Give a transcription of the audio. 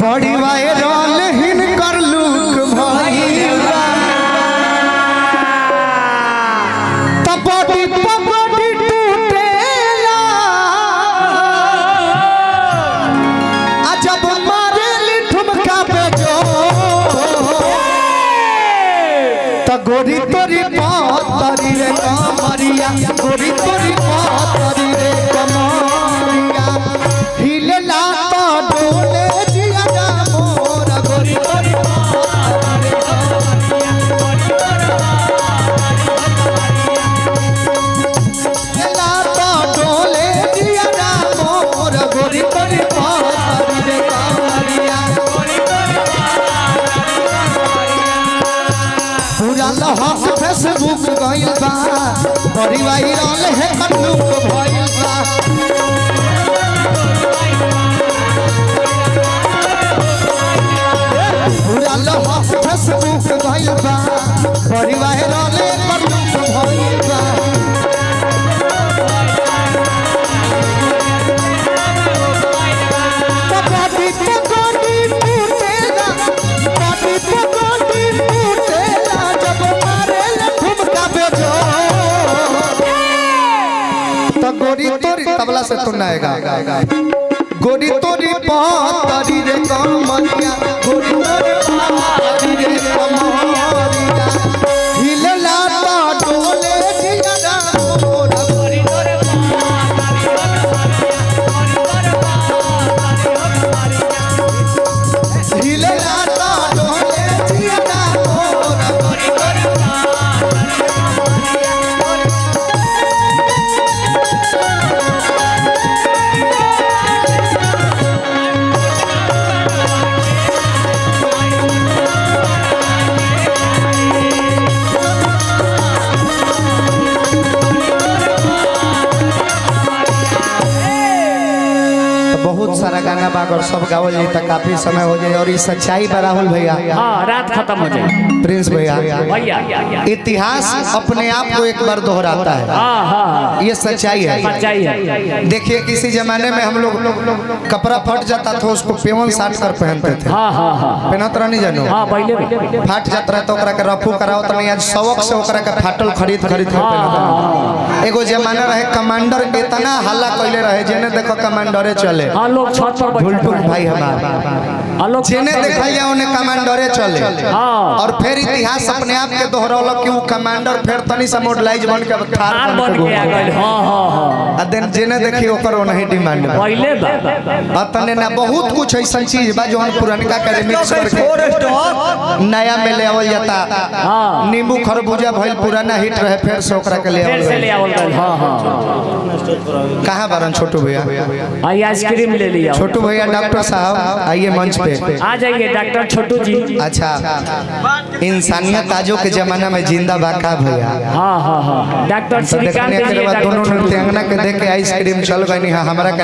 बड़ी वायरल हिन कर लुक भइल बा तब बड़ी पगड़ी टूटेला आ जब मारेली ठुमका पे जो त गोरी तोरी पातरी रे कमरिया गोरी तोरी पातरी रे कमरिया हिलला तो डोले जिया जा मोर गोरी तोरी पातरी रे हिलला तो डोले जिया जा मोर गोरी तोरी पातरी रे कमरिया पूरा लहक फेसबुक गइल बा बड़ी वायरल है कन्नुक भइल बा पूरा लहक फेसबुक गइल बा बड़ी वायरल है कन्नुक भइल बा पगड़ी पगड़ी टूटेला पगड़ी पगड़ी टूटेला जब मारेला ठुमका बेजो तो गोरी तोरी तबला से तो नाएगा गोरी तोरी पातरी रे कमरिया गोरी तोरी पातरी रे कमरिया हिलला तो डोले जिया जा मोर गोरी तोरी हिलला तो डोले जिया जा मोर गोरी तोरी बहुत सारा गाना बागर सब गावल जाए तो काफी समय हो जाए और ये सच्चाई बा राहुल भैया। हाँ रात खत्म हो जाए प्रिंस भैया भैया इतिहास अपने आप को एक बार दोहराता है। हाँ हाँ ये सच्चाई है सच्चाई है। देखिए किसी जमाने में हम लोग कपड़ा फट जाता था उसको पेवन साट कर पहनते थे। हाँ हाँ हाँ पहनत रह नहीं जानो हाँ पहले फाट जाता रहे तो ओकरा के रफू कराओ तो नहीं आज शौक से ओकरा के फाटल खरीद खरीद के पहनत। एगो जमाना रहे कमांडर इतना हल्ला कइले रहे जेने देखो कमांडरे चले। हाँ लोग छत पर झुलटुक भाई हमारा जेने देखा जाए उन्हें कमांडरे चले। और फिर इतिहास अपने आप के दोहरौलक कि वो कमांडर फिर तनी सा मॉडलाइज बन के थार बन के आ गए। हाँ हाँ हाँ अदन जेने देखी ओकर नहीं डिमांड बा पहले अतने ना बहुत कुछ ऐसा चीज बा जो हम पुरानका के मिक्स करके नया में ले आवल जाता। नींबू खरबूजा भइल पुराना हिट रहे फिर से ओकरा के ले आवल। हाँ हाँ कहां बारन छोटू भैया आइए आइसक्रीम ले लिया। छोटू भैया डॉक्टर साहब आइए मंच पे आ जाइए डॉक्टर छोटू जी। अच्छा इंसानियत आजो के जमाना में जिंदा बाका भैया। हाँ हाँ हाँ डॉक्टर श्रीकांत जी दोनों नृत्यांगना के देख के आइसक्रीम चल गई। हमारा के